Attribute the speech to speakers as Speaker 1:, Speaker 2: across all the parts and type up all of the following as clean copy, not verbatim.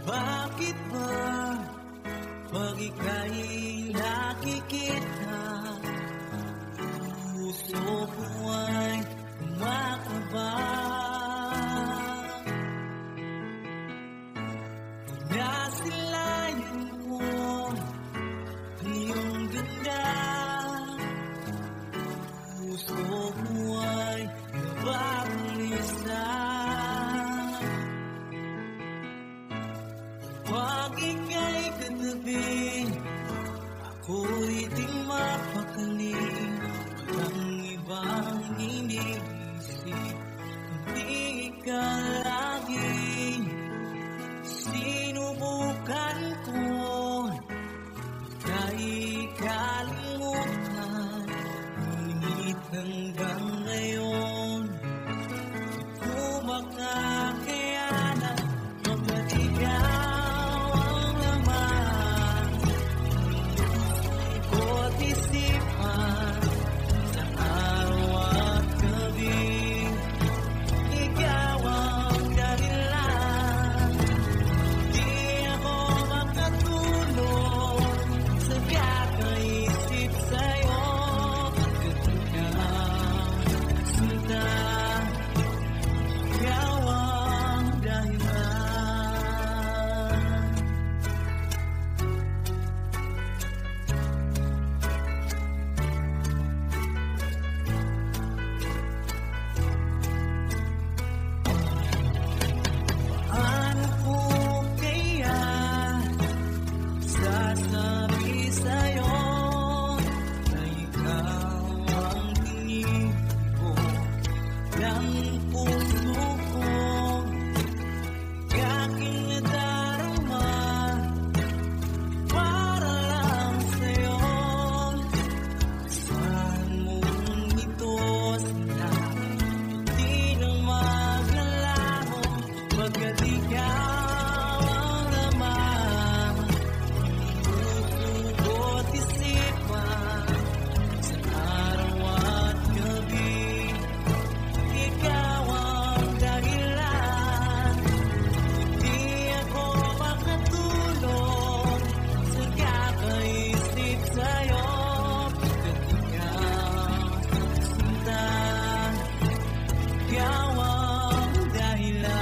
Speaker 1: Bakit ba pag ika'y nakikita, puso ko ay kumakabang? Nasilayan ko iyong ganda, puso ko ay nababalisa. Pag ika'y katabi, ako'y di mapakali. Walang ibang iniisip, hindi ka lagi. Sinubukan ko, ika'y kalimutan, ngunit hanggang ngayon di ko makakayanan. Pagkat ikaw ang laman ko't isipan, sa araw at gabi. Ikaw ang dahilan, di ako makatulog sa kakaisip sa'yo. Pagkat ikaw sinta, ikaw ang dahilan. Paano ko kaya sasabi sa'yo na ikaw ang tingin ko ng puso ko? Aking nadarama para lang sa'yo. Saan mo ito sila, di na maglalaho. Pagkat ikaw ang laman, puso ko't isipan, sa araw at gabi. Ikaw ang dahilan, di ako makatulog sa kakaisip sa'yo. Pagkat ikaw sinta, ikaw ang dahilan.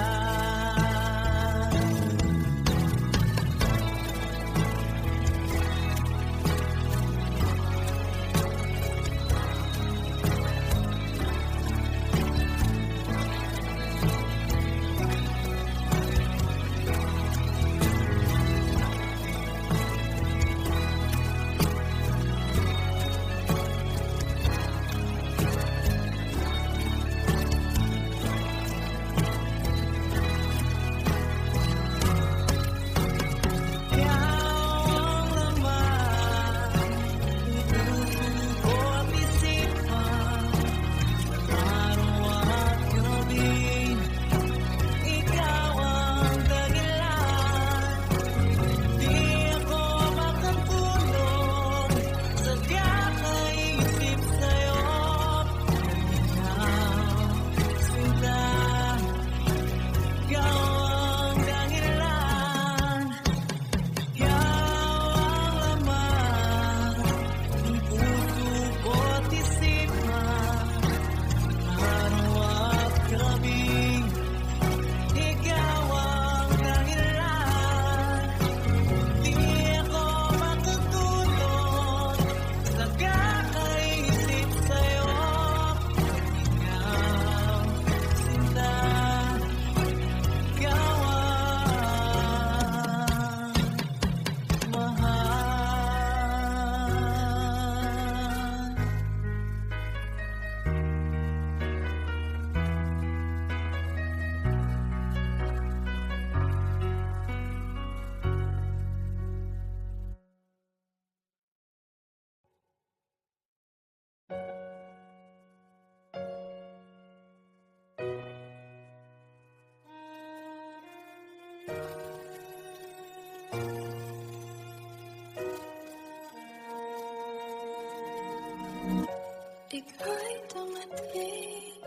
Speaker 2: Ika'y dumating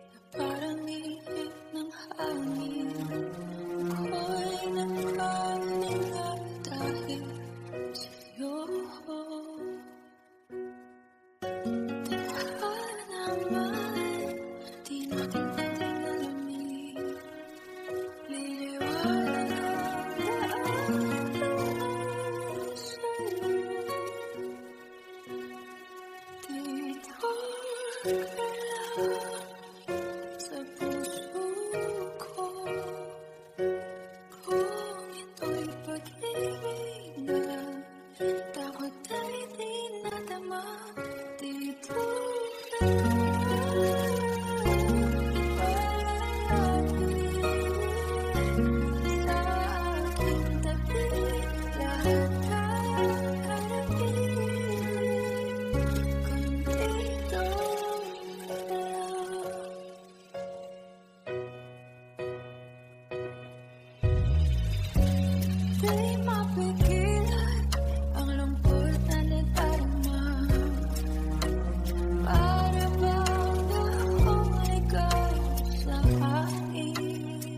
Speaker 2: na parang ihip ng hangin. Ako'y nagka sa puso ko. Kung ito'y pag-ibig na takot ay di nadama, dito ka sa aking tabi, lahat kayang harapin kung dito ka. Di mapigilan ang lungkot na nadarama, para bang akong ikaw sa akin.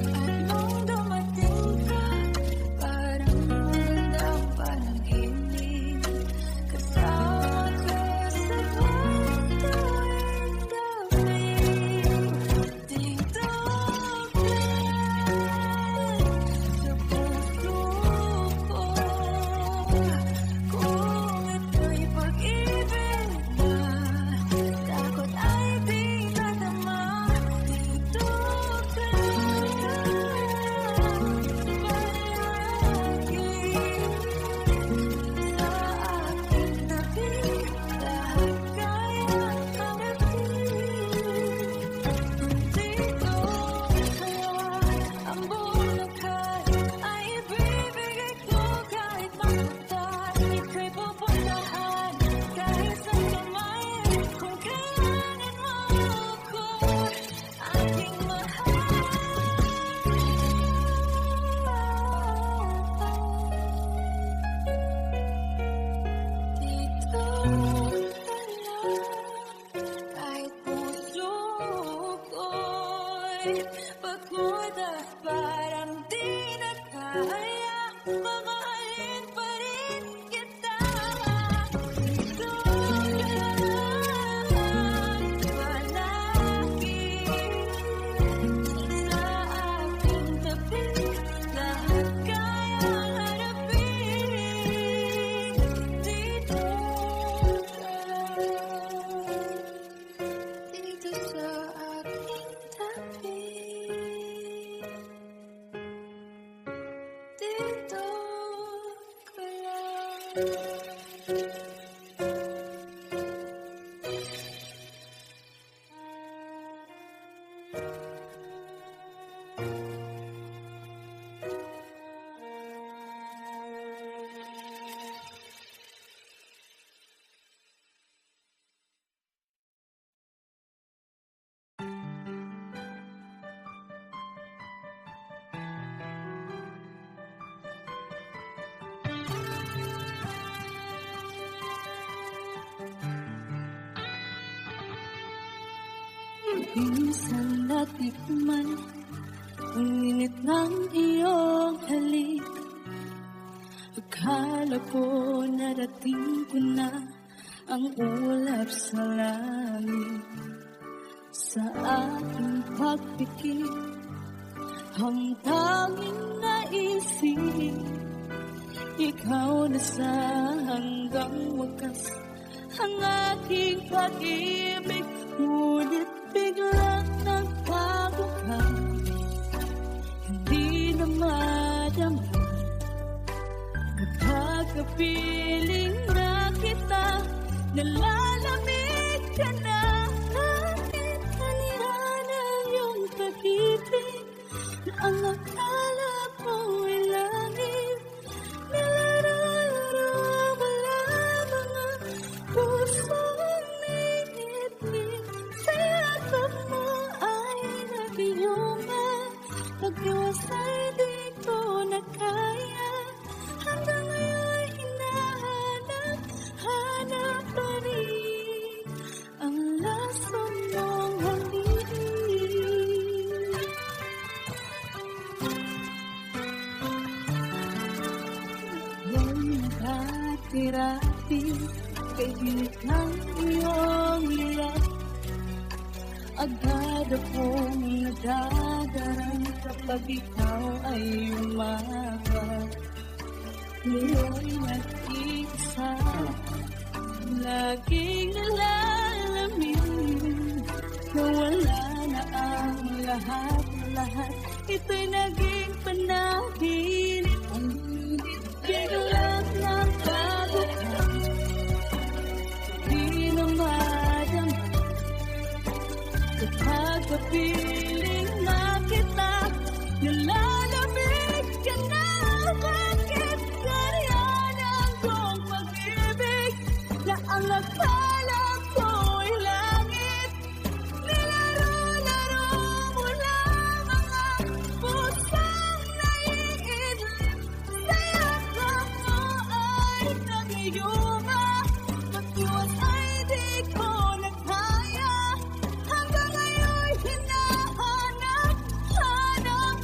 Speaker 2: At nung dumating ka, parang magandang panaginip, kasama ka sa bawat tuwing gabi. Dito ka sa puso ko. Kung ito'y pag-ibig na takot ay di nadama, dito ka palagi sa aking tabi, lahat kayang harapin kung dito ka. Ang buong lakas ay ibibigay ko kahit masaktan, ika'y pupuntahan kahit saan ka man, kung kailangan mo ako, aking mahal. Dito ka lang, kahit puso ko'y pagod at parang di na kaya, mamahalin pa rin kita. Dito ka palagi sa aking tabi, lahat kayang harapin. Dito ka, dito sa aking tabi. Dito ka lang. Minsan natikman ang init ng iyong halik. Akala ko narating ko na ang ulap sa langit. Sa aking pagpikit, hamdaming naisip, ikaw na sa hanggang wakas ang aking pag-ibig. Ngunit biglang nagbago ka, hindi na madama. Nagkakapiling na kita, nalalamig ka na. Aking halihan ang iyong pag-ibig, na ang akala ko'y langit. Nilararo wala mga pusong ngingiti. Sa yakap mo ay nag-iuman, pag-iwasay di ko na kaya. Hanggang ngayon hinahanap pa rin ang laso mong hangin. Yung nakatirapi kay bilik ng iyong iyak, agad akong nadadarang kapag ikaw ay umaga. Ngayon nag-iisa, aking nalalamin na wala na ang lahat. Ito'y naging panaginip. Biglang ng kagutan, di na madama. Kapag kapiling na kita, nalalamig ka na. Bakit ganyan ang kong pag-ibig na ang akala ko'y langit? Nilaro-laro mo lang mga pusong naiidlip. Sa yakap mo ay nagiyuma, magdiwas ay di ko nagkaya. Hanggang ngayon'y hinahanap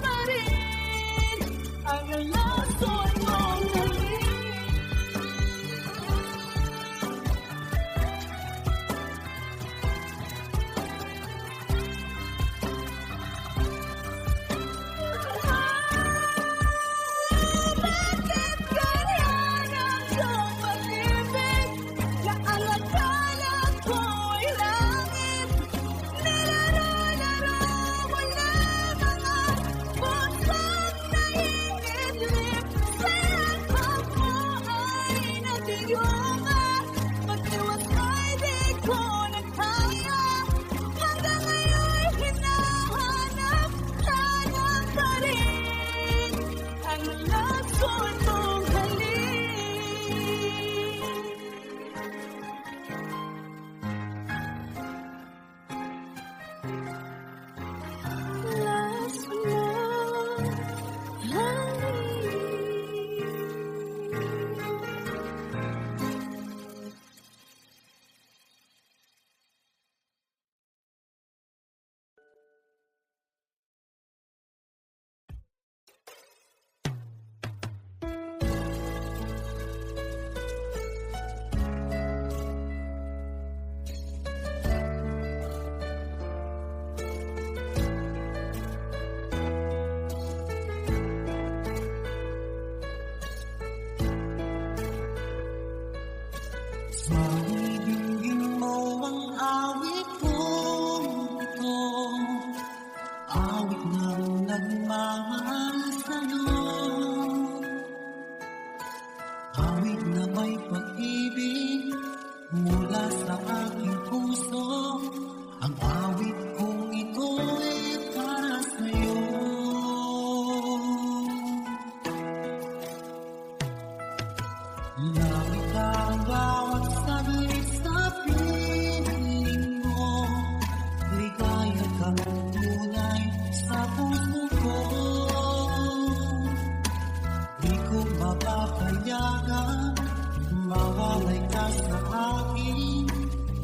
Speaker 2: pa rin ang lason mong galing. Bakit ganyan ang iyong pag-ibig na ang akala ko'y langit? Nilaro-laro mo na mga pusong naiidlip. Sa yakap mo ay nagiyuma, magdiwas ay di ko nagkaya. Hanggang ngayon'y hinahanap pa rin ang lason mong halik. Lason mong halik.
Speaker 1: Sa ibigin mo ang awit kong ito, awit na nagmamahal sa'yo, awit na may pag-ibig mula sa aking puso. Ang awit kong ito'y para sa'yo. Langit ang bawat saglit sa piling mo, ligaya kang tunay sa puso ko. Di ko mapapayagan, mawalay ka sa akin.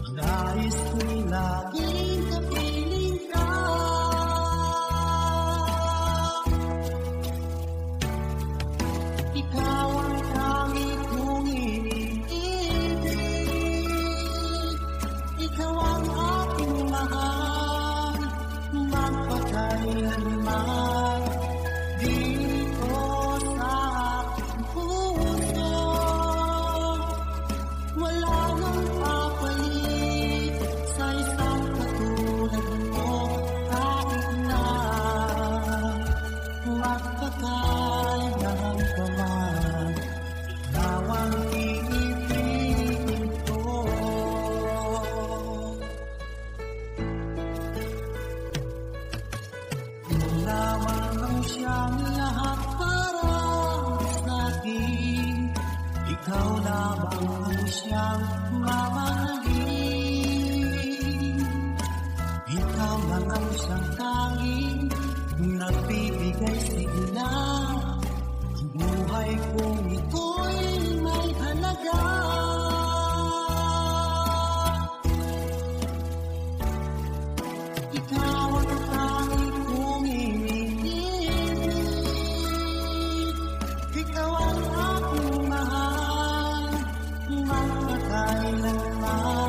Speaker 1: Ang nais ko'y laging kapiling ka. Ikaw ang tanging kong iniibig. Ikaw ang aking mahal, magpakailanman. Dito sa aking puso, wala nang papalit sa isang katulad mo. Kahit na magpakailanman pa man, ikaw ang iibigin ko. Ikaw lamang ang siyang lahat para sa'kin. Ikaw lamang ang siyang mamahalin. Ikaw lang ang siyang tanging nagbibigay sigla. Ang buhay kong ito'y may halaga. Ikaw ang tanging kong iniibig. Ikaw ang aking mahal, magpakailanman.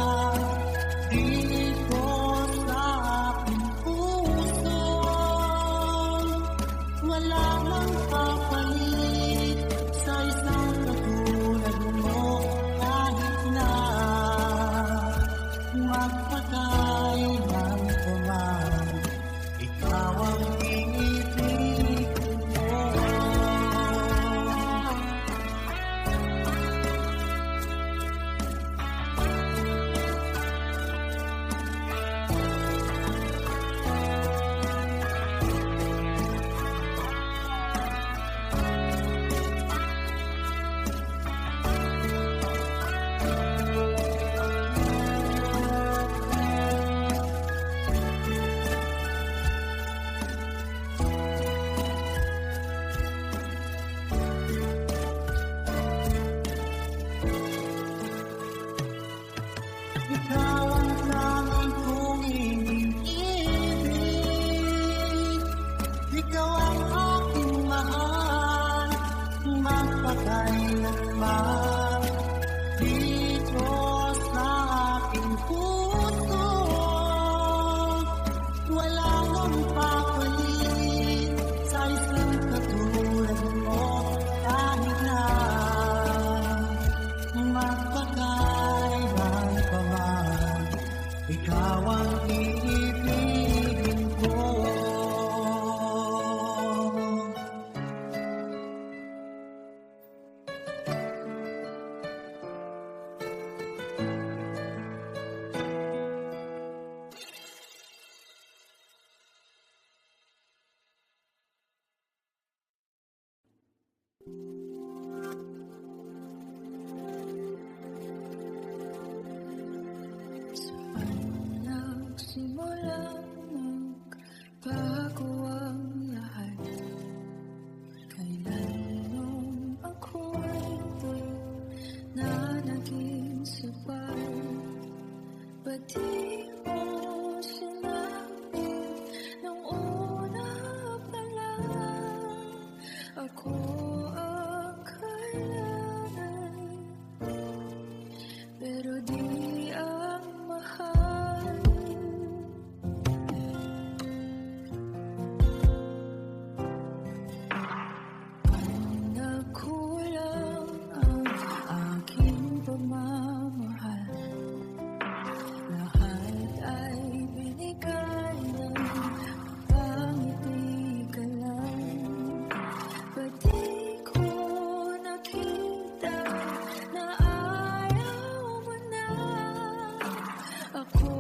Speaker 2: naging sapat. Ba't di mo sinabi nung una pa lang ako ang kailangan, pero di ang mahal. Nagkulang ang aking pagmamahal. Lahat ay binigay ng pangiti ka lang. Ba't di ko nakita na ayaw mo na ako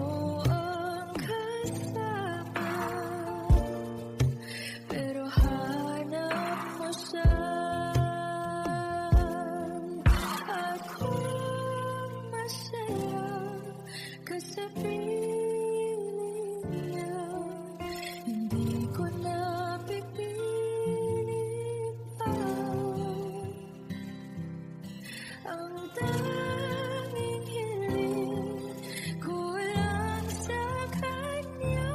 Speaker 2: ang kasama, pero hanap mo siya. Ako'y masaya kasi piling niya. Hindi ko na pipilit pa. Ang tanging hiling ko lang sa kanya,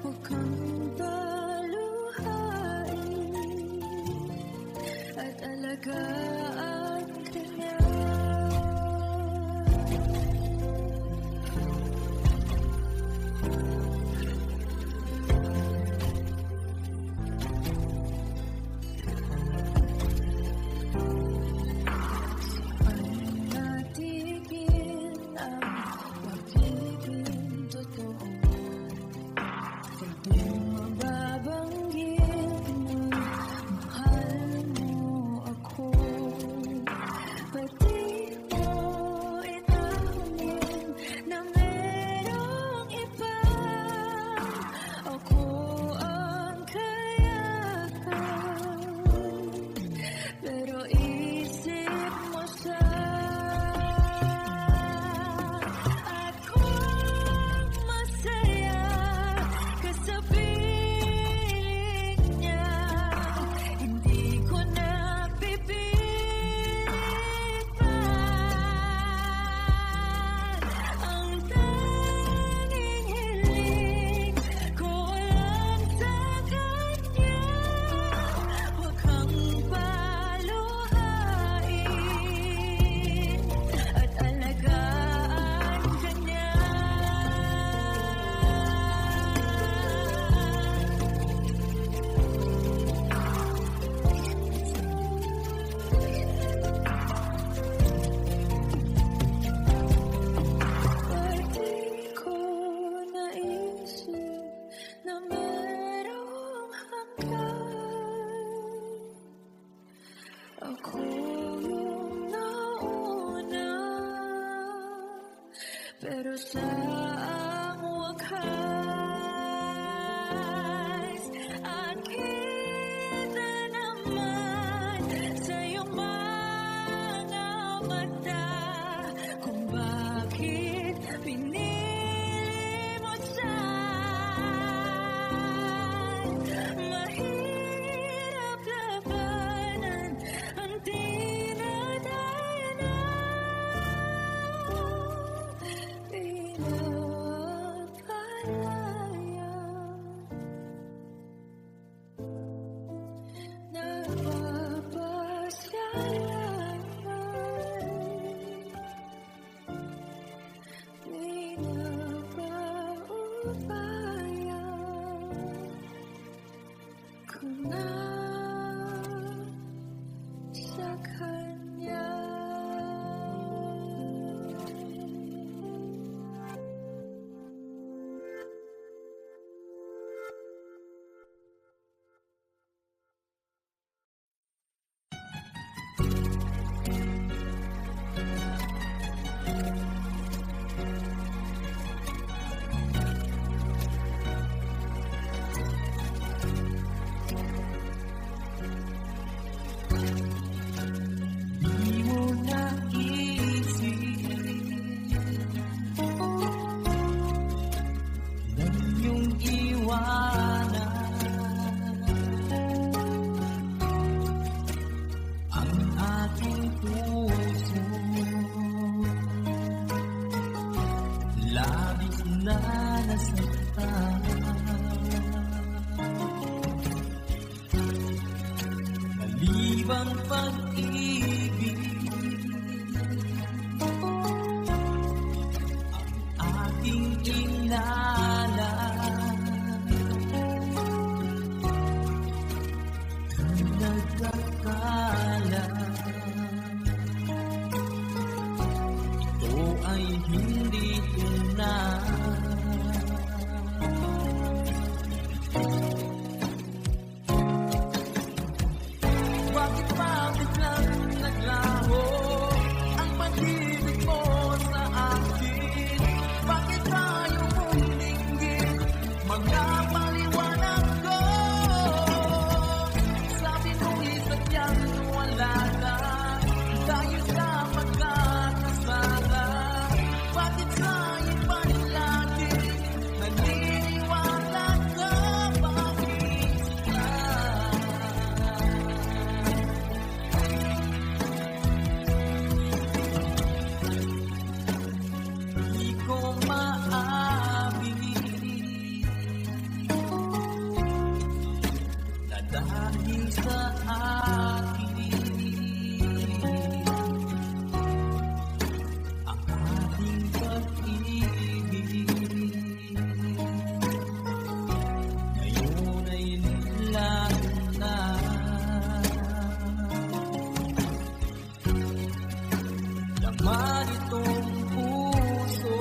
Speaker 2: huwag kang paluhain at alagaan ka niya. Natigil ang pag-ibig totoo. Pag di mababanggit mo, mahal mo ako. Ba't di mo inamin na merong iba? Ako ang kayakan, pero isip mo siya. Ako'y masaya kasi piling niya. Hindi ko na pipilit pa. Ang tanging hiling ko lang sa kanya, huwag kang paluhain at alagaan ka niya. Ba't di ko naisip na merong hanggan? Ako yung nauna, pero sa ang wakas, akita naman sa iyong mga mata kung bakit pinili mo siya. Mahirap labanan ang dinadaanan. Pinapalaya, napapasyalan.
Speaker 1: nasaktan. Malibang pag-ibig ang aking inalan. Nagkakala ito ay hindi tunay. Bakit ba biglang naglaho ang pag-ibig mo sa akin? Bakit tayo mulinggit mga paliwanag ko? Sabi mo'y sadyang wala na tayo sa pagkakasala. Bakit sa iba'y lagi naniniwala ka? Bakit ka? Di ko maamin na dahil sa akin ang ating pag-ibig ngayon ay nilaho na. Laman itong puso,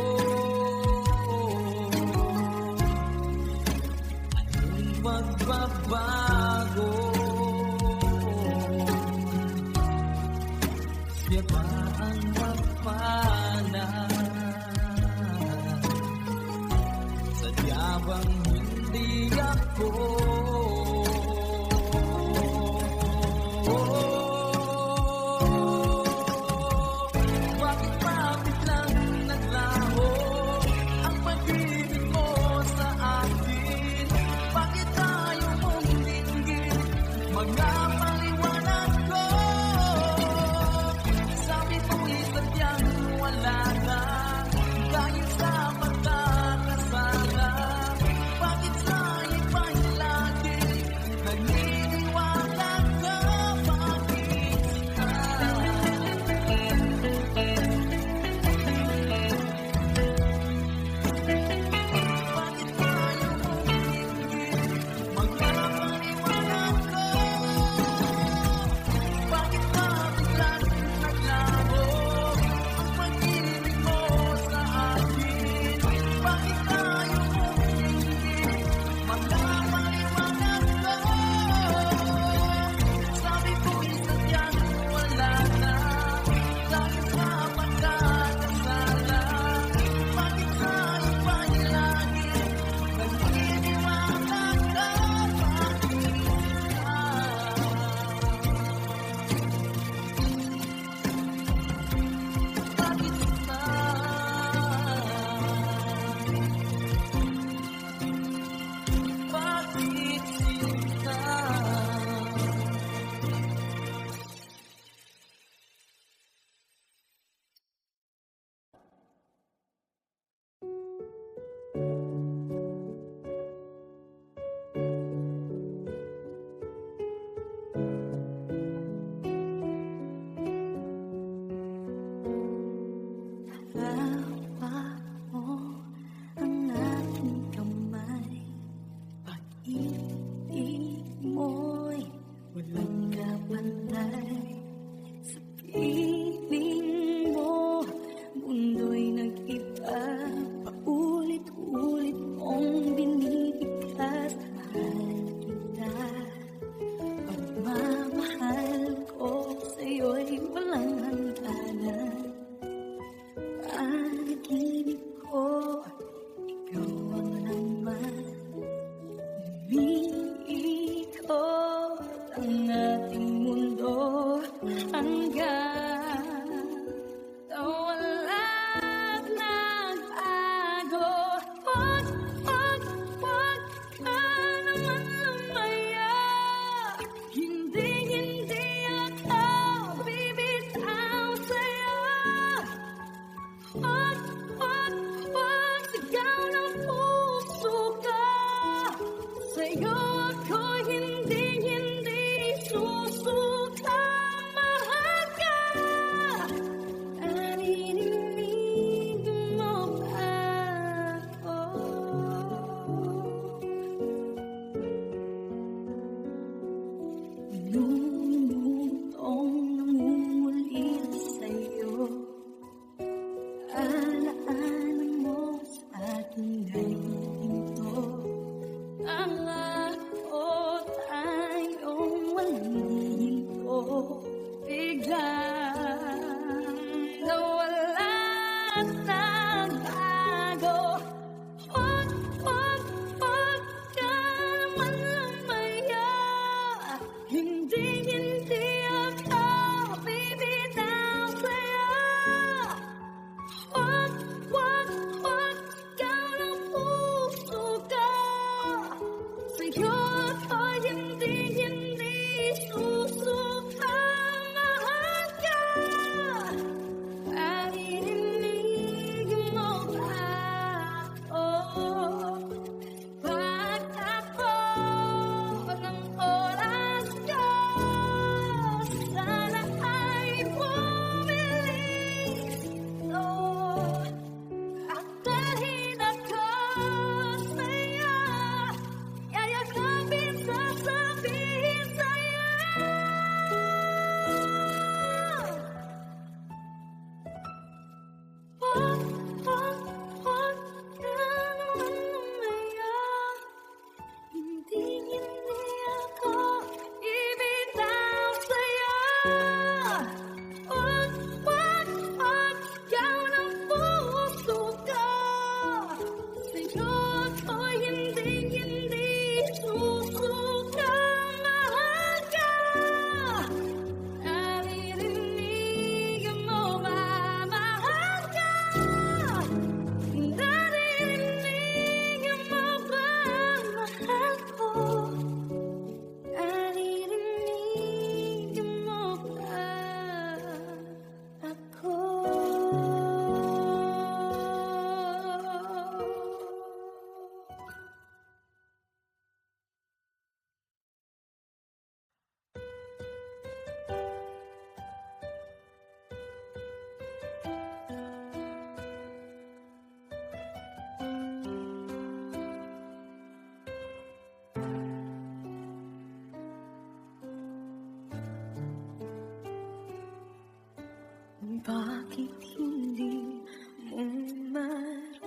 Speaker 1: anong magbabago? Siya ba ang mapana? Sadya bang hindi ako? Bakit ba biglang naglaho ang pag-ibig mo sa akin? Bakit tayo mulinggit mga paliwanag ko? Sabi mo'y sadyang wala na dahil sa pagkakasala. Bakit sa iba'y lagi
Speaker 2: Bakit hindi mo maramdaman?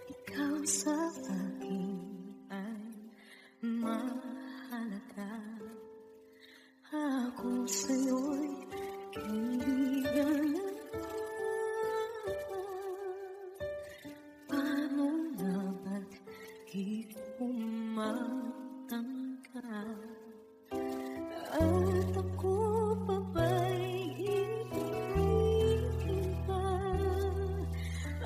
Speaker 2: Ikaw sa akin ay mahalaga. Ako sa'yo'y kaibigan lang. Paano na ba't di umatangka? At ako pa ba'y ibigin pa?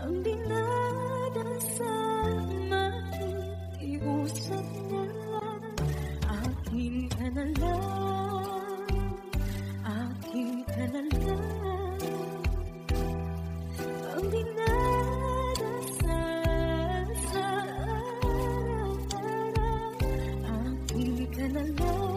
Speaker 2: Ang dinadasal makikiusap na akin ka na lang, akin ka na lang. Ang dinadasal sa araw-araw, akin ka na lang.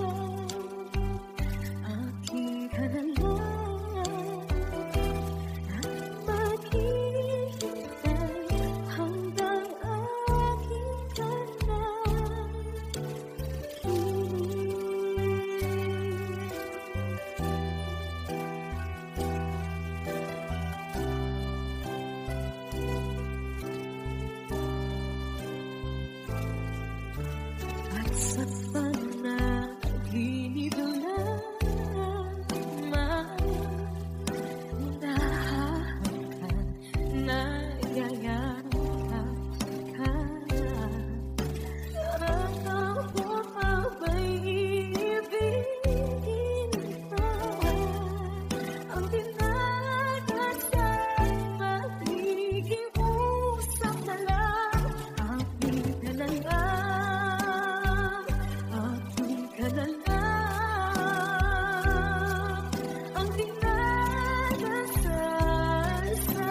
Speaker 2: Sa panaginip lang nahahawakan, nayayakap ka. At ako pa ba'y ibigin pa? Ang dinadasal makikiusap na lang, akin ka na lang. Ang dinadasal sa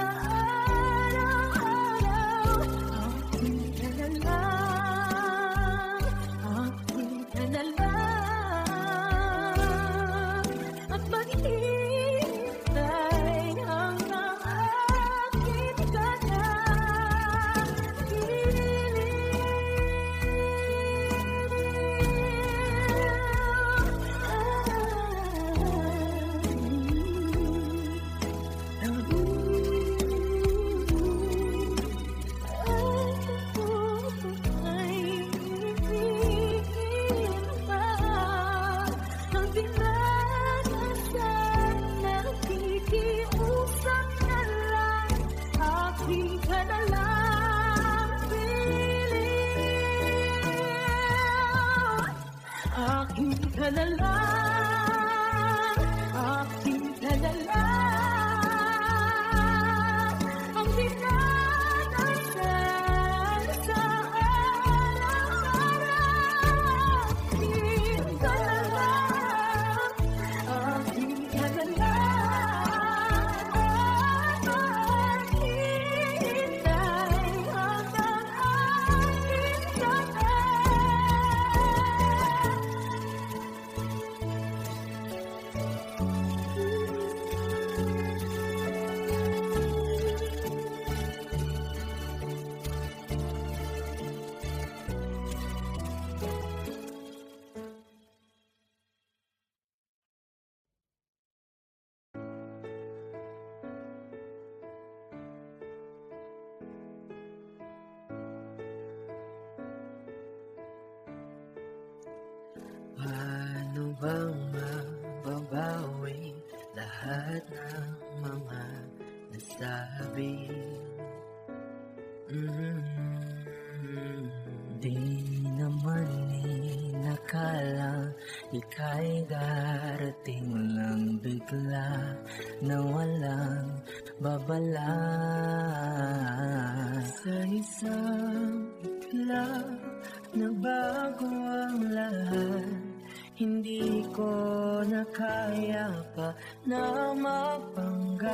Speaker 2: araw-araw, akin ka na lang, akin ka na lang. At maghihintay hanggang akin ka na akin ka na lang, akin ka na lang. Ang dinadasal sa araw-araw, akin ka na lang, akin ka na lang. Maghihintay hanggang akin ka na.
Speaker 3: Paano bang mababawi lahat ng mga nasabi? Di naman inakala ika'y darating lang bigla na walang babala. Sa isang iglap nagbago ang lahat. Hindi ko na kaya pa na mapanggap.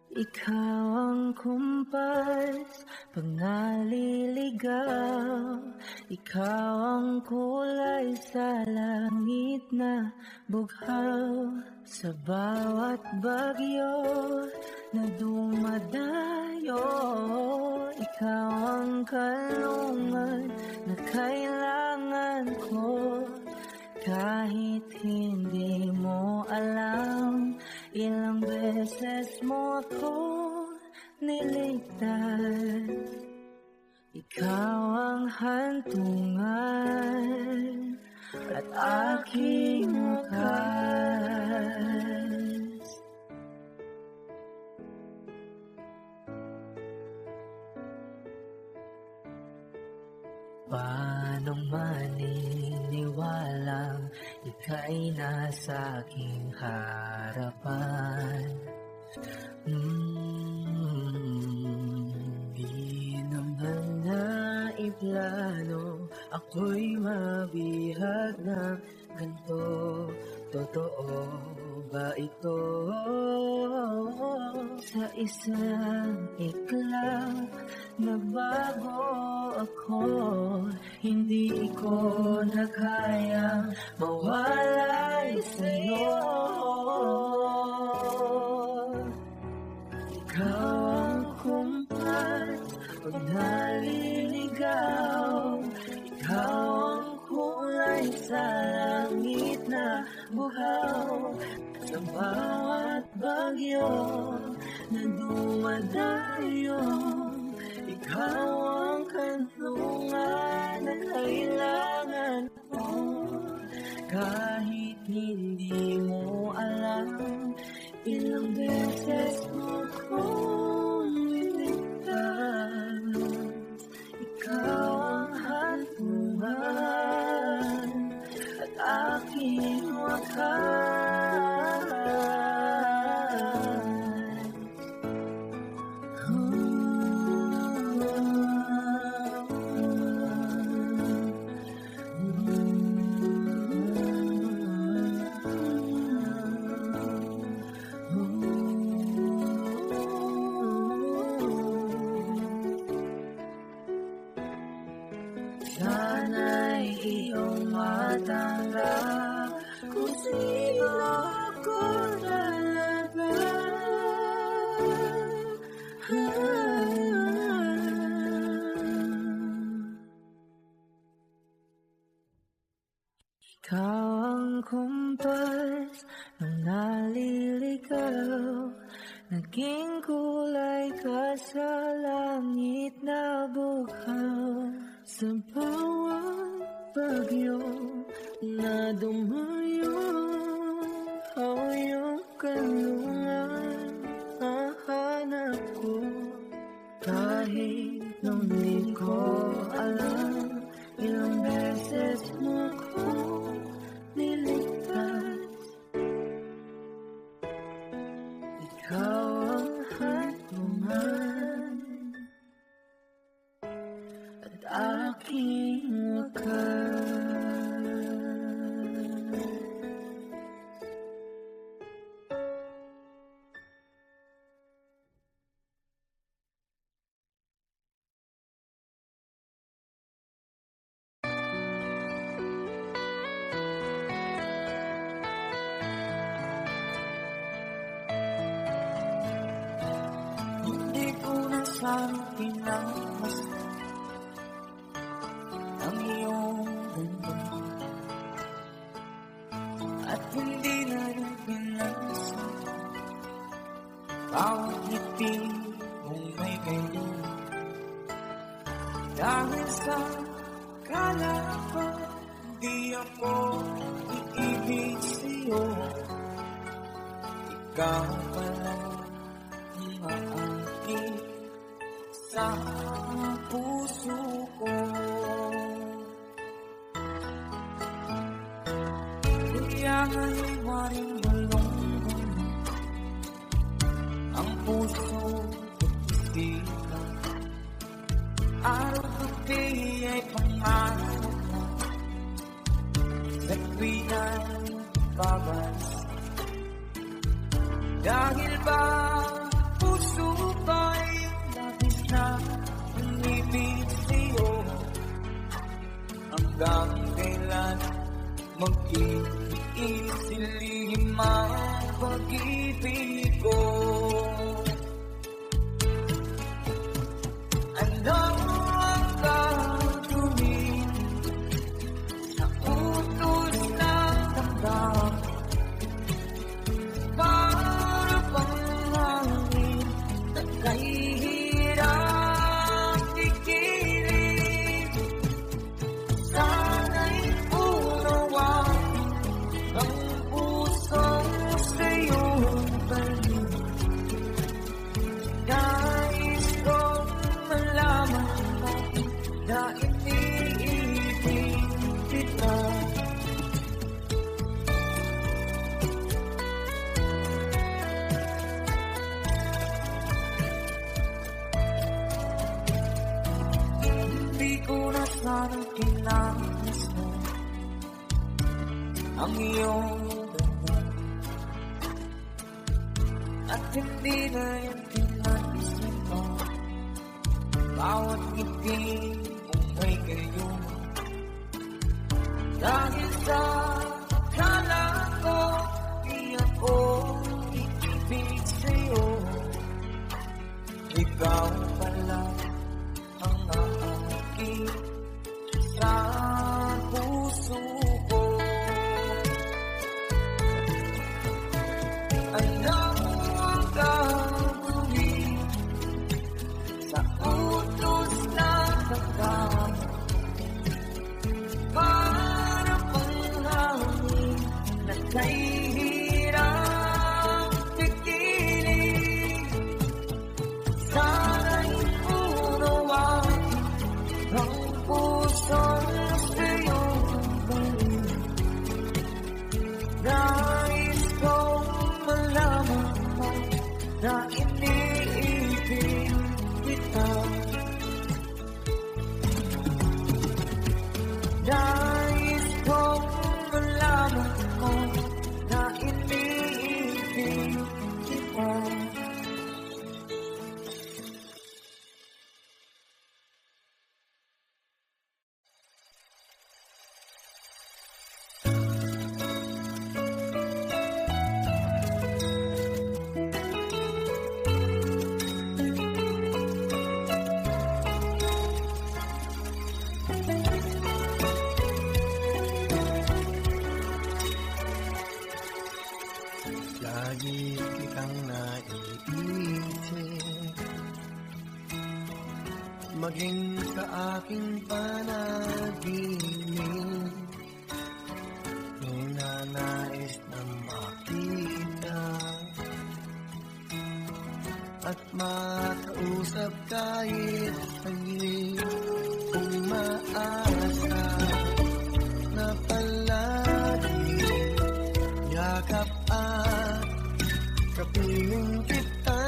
Speaker 3: Ikaw ang kumpas pag naliligaw. Ikaw ang kulay sa langit na bughaw. Sa bawat bagyo na dumadayo, ikaw ang kalungan na kailangan ko. Kahit hindi mo alam, ilang beses mo ako niligtas. Ikaw ang hantungan at aking wakas. Paano maniniwalang ika'y nasa aking harapan? Di naman naiplano ako'y mabihag na ganito. Totoo ba ito? Sa isang iklaw nagbago ako, hindi ko na kayang mawalay sa'yo. Ikaw ang kumpas pag naliligaw, ikaw ang kulay sa langit na buhaw. Sa bawat bagyo na dumadayo, ikaw ang kanlungan na kailangan ko. Kahit hindi mo alam, ilang beses mo kong niligtas. Ikaw ang hantungan at aking wakas. Sana'y iyong matanggap kung sino ako talaga. Ikaw ang kumpas nung naliligaw, naging kulay ka sa langit na bughaw. Sa bawat bagyo na dumayo, ikaw yung kanlungan hahanap ko. Kahit nung di ko alam, ilang beses mo ko niligtas. Ikaw ang hantungan at aking wakas. Hindi ko na sana pinagmasdan ang iyong ganda, at hindi na rin pinagmasdan bawat ngiti mong may ganyan. Dahil sa kala ko di ako iibig sa'yo, ikaw pala maakit sa puso ko. Kaya nga'y maring balong ang puso at isipan. Araw-gabi ay pangarap na sa tuwina'y babas. Dahil ba puso ko'y labis na umibig sa'yo, hanggang kailan mag-iisilihim ang pag-ibig ko. Ano ang gagawin sa utos na
Speaker 1: ang iyong daman. At hindi na yung pinag-isip mo, bawat ngiti kung may kayo. Dahil sa akala ko, di ako iibig sa'yo. Ikaw pala ang aakit sa puso ko. Ano ang gagawin sa utos na nagkama? Para pang hangin na kahirap pigilin. Sana'y unawain ang puso'y sa'yo galing. Nais kong malaman mo na iniibig kita. Nais kong malaman mo na iniibig kita.
Speaker 4: Lagi kitang naiisip, maging sa aking panaginip. Ninanais na makita at makausap kahit saglit. Kung maasa na palagi yakap at kapiling kita.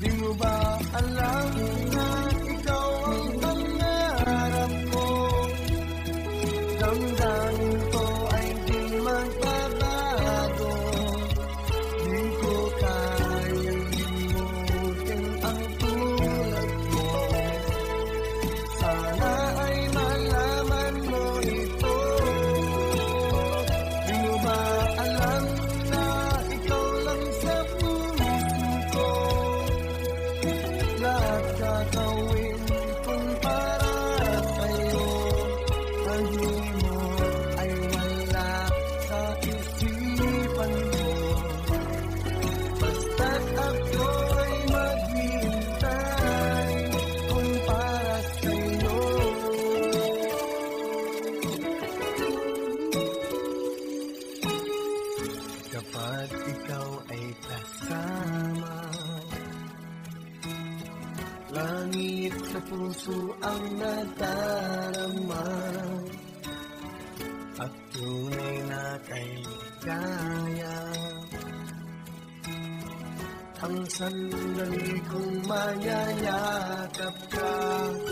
Speaker 4: Di mo ba alam na ikaw ang pangarap ko? Damdamin ko ay di magbabago. Di ko kayang limutin ang tulad mo. Sana ay malaman mo ito. Di mo ba alam na ikaw lang sa puso ko? Lahat gagawin kung para sa'yo. Pag-imot ay wala sa isipan mo. Basta't ako ay maghihintay kung para sa'yo. Kapag ikaw ay kasama, langit sa puso ang nadarama. At tunay na kaya ang sandali kong mayayakap ka.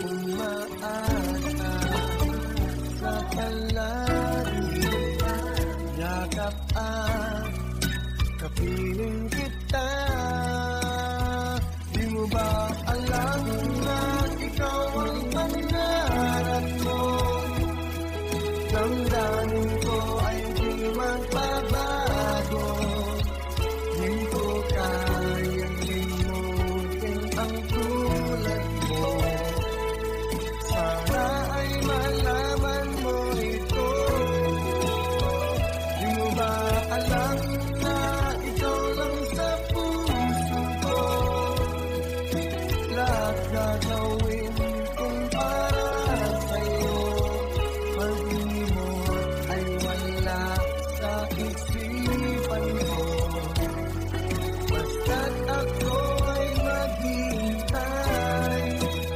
Speaker 4: Kung maasa sa palagi yakap at kapiling kita. Di mo ba alam na ikaw ang pangarap mo? Damdamin ko ay di magbabago. Di ko kayang limutin ang tulad mo. Sana ay malaman mo ito. Di mo ba alam na ikaw lang sa puso ko? Lahat gagawin kung para sa'yo. Pag-imot ay wala sa isipan mo. Basta't ako ay maghihintay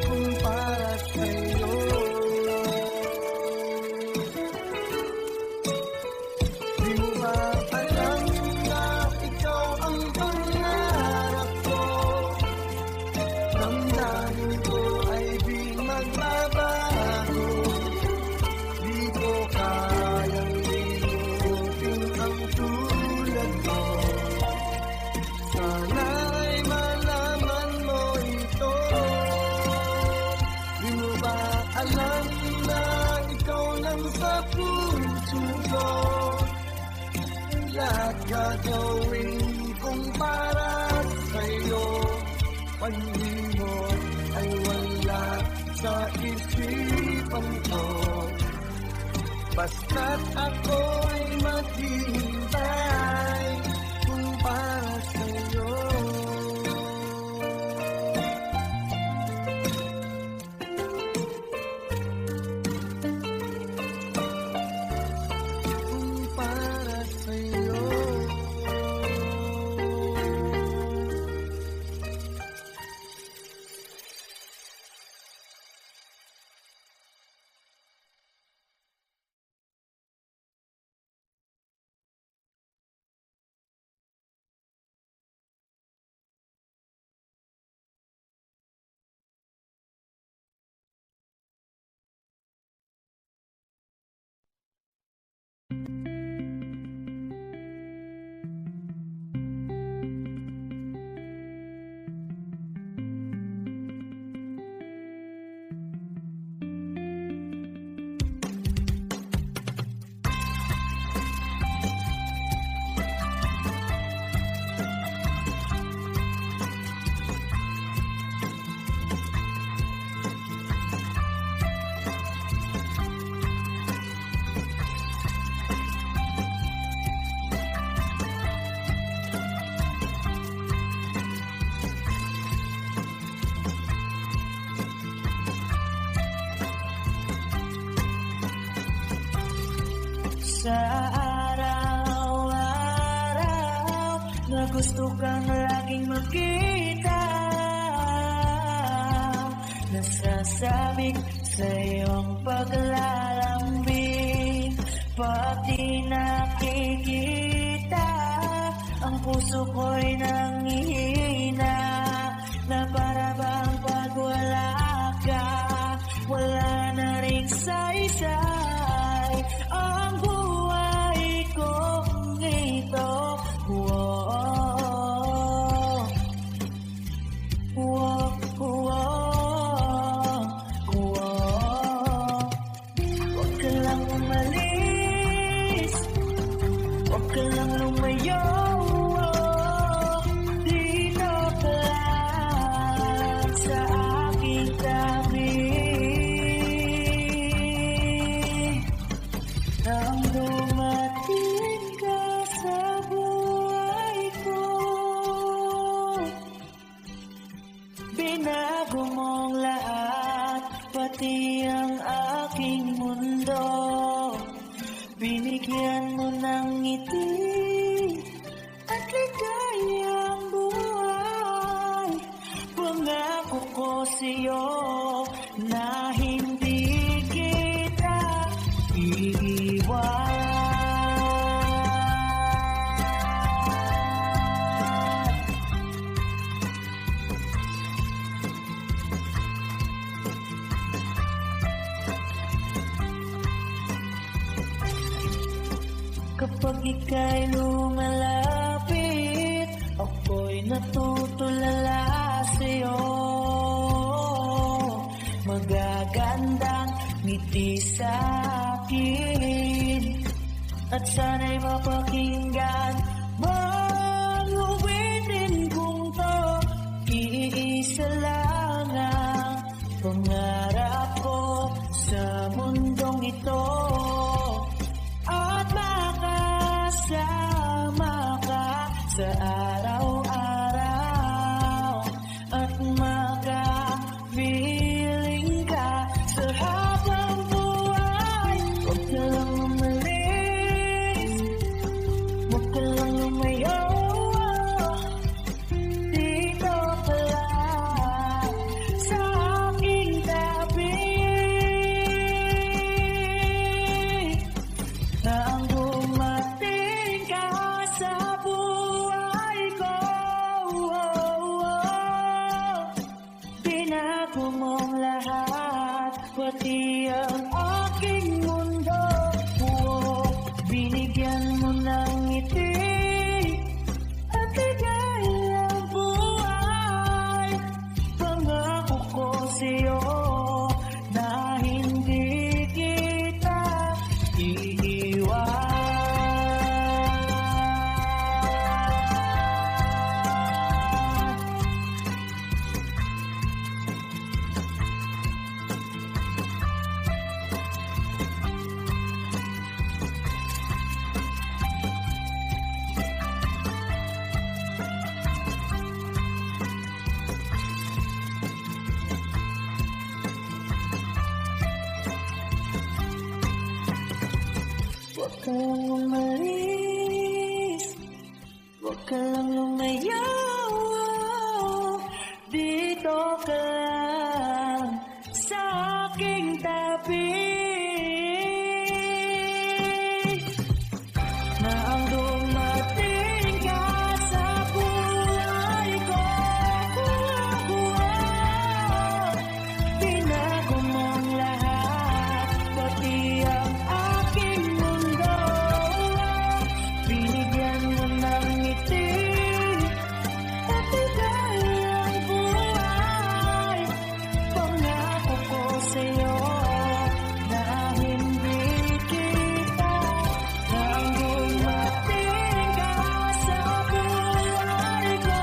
Speaker 4: kung para sa'yo. Di mo ba alam na ikaw ang pangarap ko? Damdamin ko ay di magbabago. Di ko kayang at gagawin kong para sa'yo. Pag-imot ay wala sa isipan ko, basta't ako'y maghihintay kung para sa'yo.
Speaker 3: Sa araw-araw na gusto kang laging makita, nasasabik sa iyong paglalambing, pati nakikita ang puso ko'y nanghihina, na para bang pag wala ka, wala na ring saysay ang buhay kong ito. Huwag ka lang umalis, huwag ka lang lumayo, dito ka lang sa aking tabi. Nang dumating ka sa buhay ko, binago mong lahat, pati ang aking mundo. Binigyan mo ng ngiti at ligayang buhay. Pangako ko sa'yo na hindi kita iiwan. Kapag ika'y lumalapit, ako'y natutulala sa'yo. Magagandang ngiti sa'kin, at sana'y mapakinggan bang uwitin kong to. Iisa lang ang pangarap ko sa mundong ito, at makasama ka sa araw-araw, at makapiling ka sa habang buhay. Huwag ka lang umalis, huwag ka lang lumayo, dito ka lang sa aking tabi. Nang dumating ka sa buhay kang umalis, huwag ka lang lumayo. Dito ka lang sa aking tabi. Na ang dumating ka sa buhay ko, binago mong lahat, pati ang aking mundo. Binigyan mo ng ngiti, pati dahil ang buhay. Pangako ko sa'yo na hindi kita nang dumating ka sa buhay ko.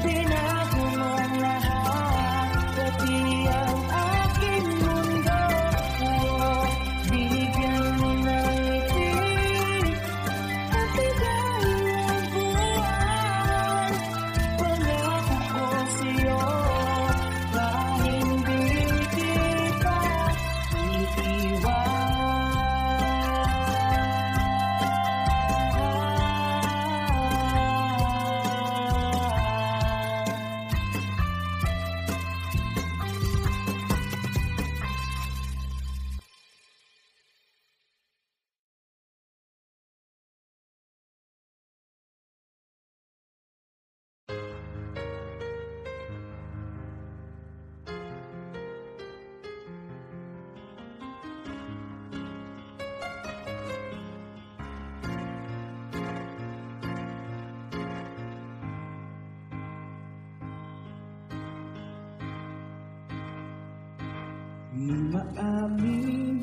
Speaker 3: Binago mong lahat, pati ang aking mundo. Binigyan mo ng ngiti, pati dahil ang buhay. Pangako ko sa'yo na hindi kita iiwan. Di maamin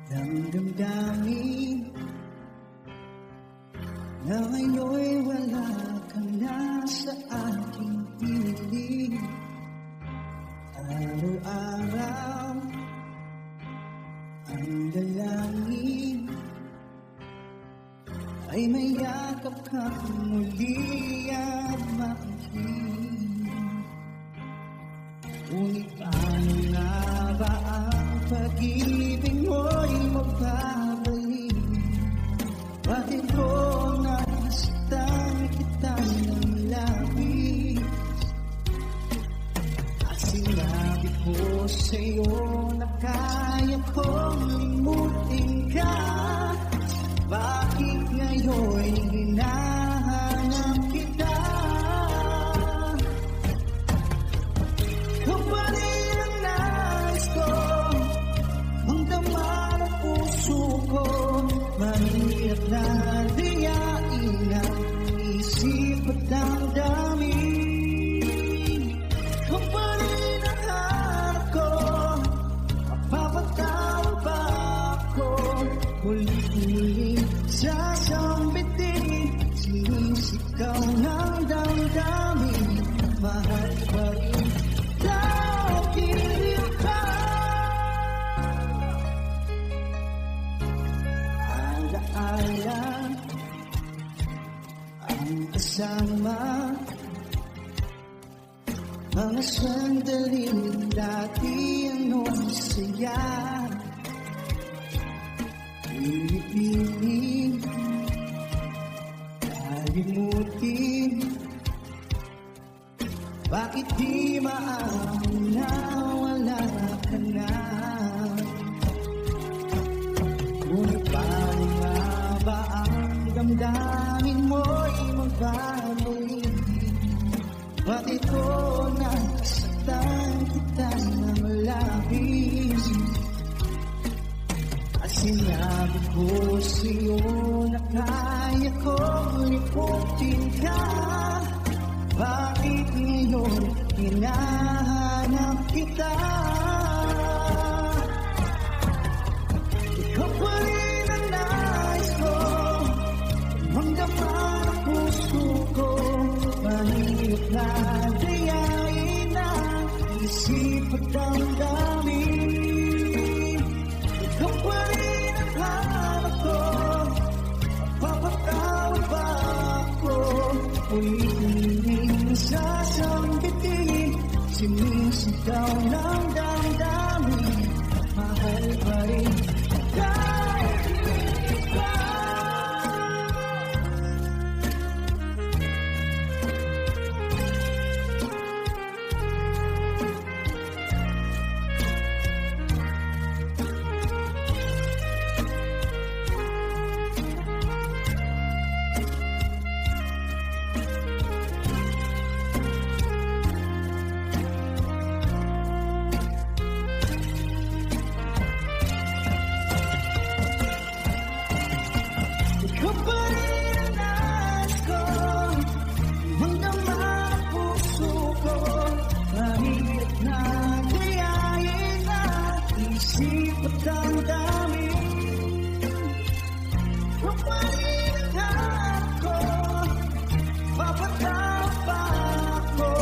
Speaker 3: ng damdamin na ngayon'y wala ka na sa aking piling. Araw-araw ang dalangin ay mayakap ka muli at makinig. Ngunit paano nga ba ang pag-ibig mo'y magbabalik? Bakit ko nasaktan kita ng labis? At sinabi ko sa'yo na kaya kong limutin ka. Bakit ngayon hinahanap kita? Kapalit ang nais ko, ang dama ng puso ko. Mahirap na diyain ang isip at damdamin. Kapalit ang hanap ko, mapapatawag ba ako? Muli-muli sasambitin, sinisigaw ng damdamin. Mahal pa rin dahil ka. Alaala ang kasama, mga sandaling dati anong saya. Pinipiling, kalimutin, bakit di maamin na wala ka na? Ngunit paano nga ba ang damdamin mo'y magbabalik? Bakit ko nasaktan kita ng labis? At sinabi ko sa'yo na kaya kong liputin ka. Bakit ngayon hinahanap kita? Ikaw pa rin ang nais ko, magdama ang puso ko. Mahirap na dayain ang isip at damdamin. Ikaw pa rin ang hanap ko, papatawag ba ako? Ulit-ulit sasambitin, sinisigaw ng damdamin. damdamin. Paparin ang ko, papataw pa ako.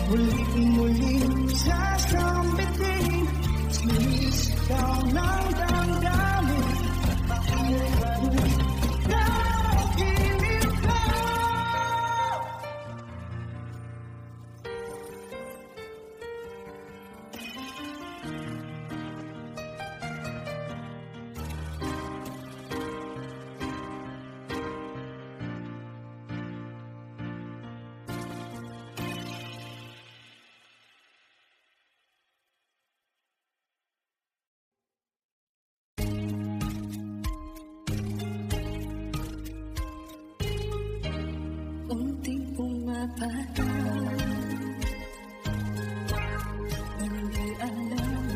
Speaker 3: Muling-muling sasambitin, sinisigaw ng damdamin. Pakiramdam na giliw ka.
Speaker 2: Unting pumapatay, hindi alam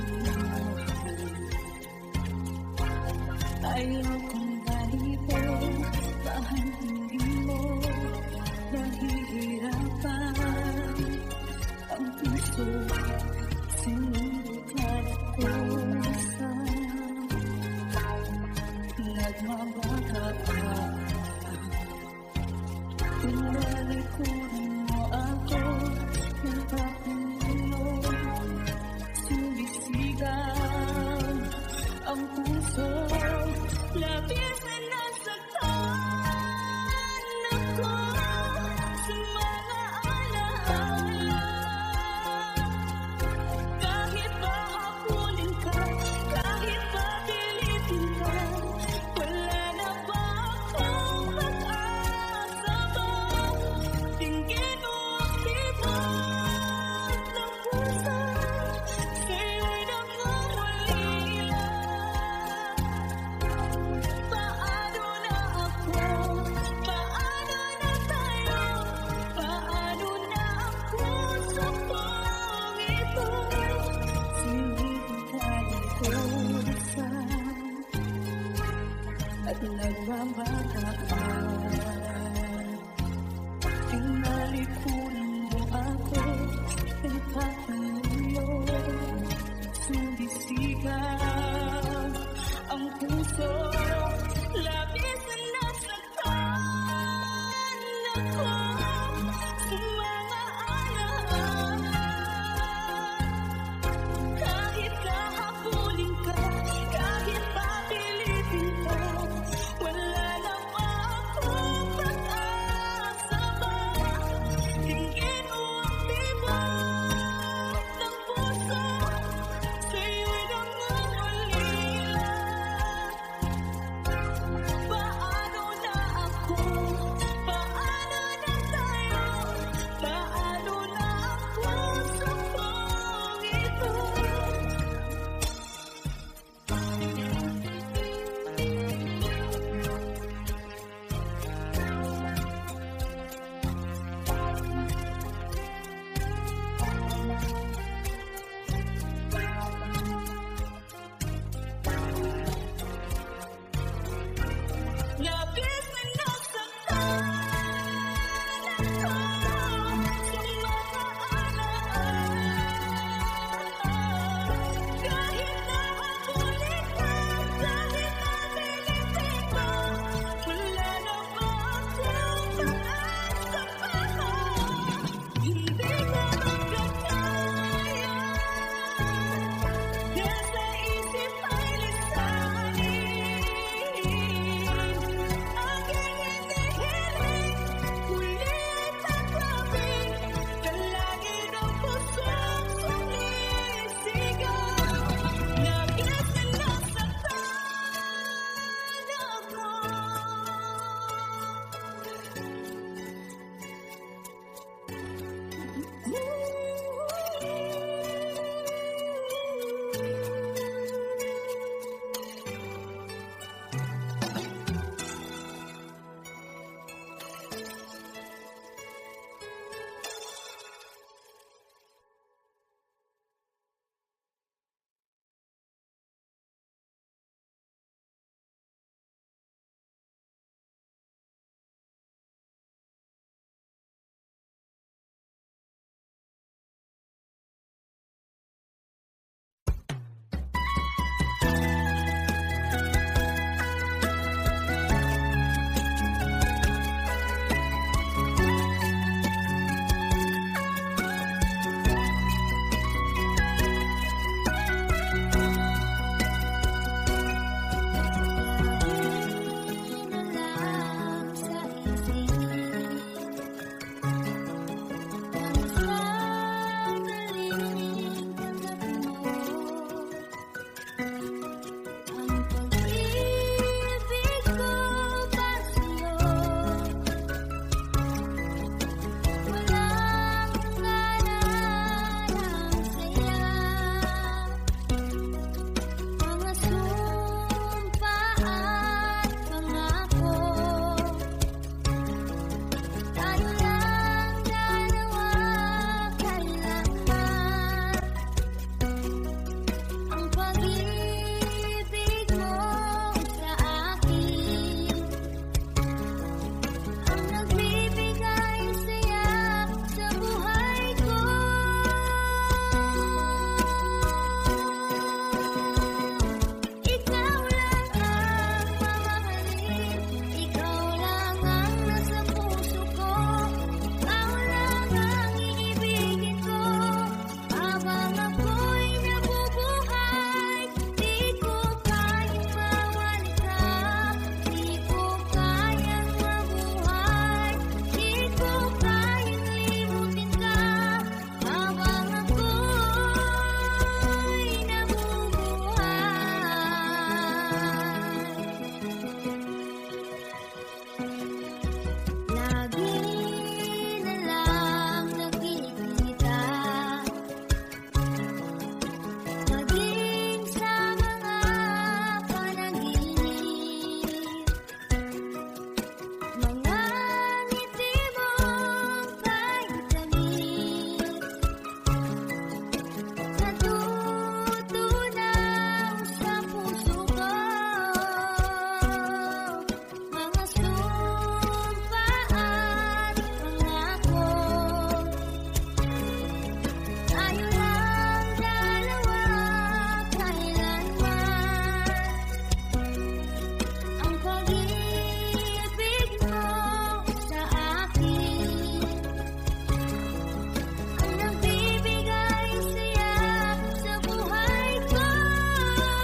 Speaker 2: ayaw kong balipan, bahal hindi mo nahihirapan ang puso, sinubukan ko sa nagmamaka ka. Tinalikuran mo ako, nagpapuno, sumisigaw ang puso, labis na nasaktan ako sa mga alaala. Kahit pa hapunin ka, kahit pa pilitin ka, wala na ba akong pag-asa ba? Tingin mo ang tibok ng puso, sa'yo'y nangangawalila. Paano na ako? Paano na tayo? Paano na ang puso kong ito? Sinigitali ko sa at nagmamahal. Tinalikuran mo ako, nagpapaluyo, sumisigaw ang puso.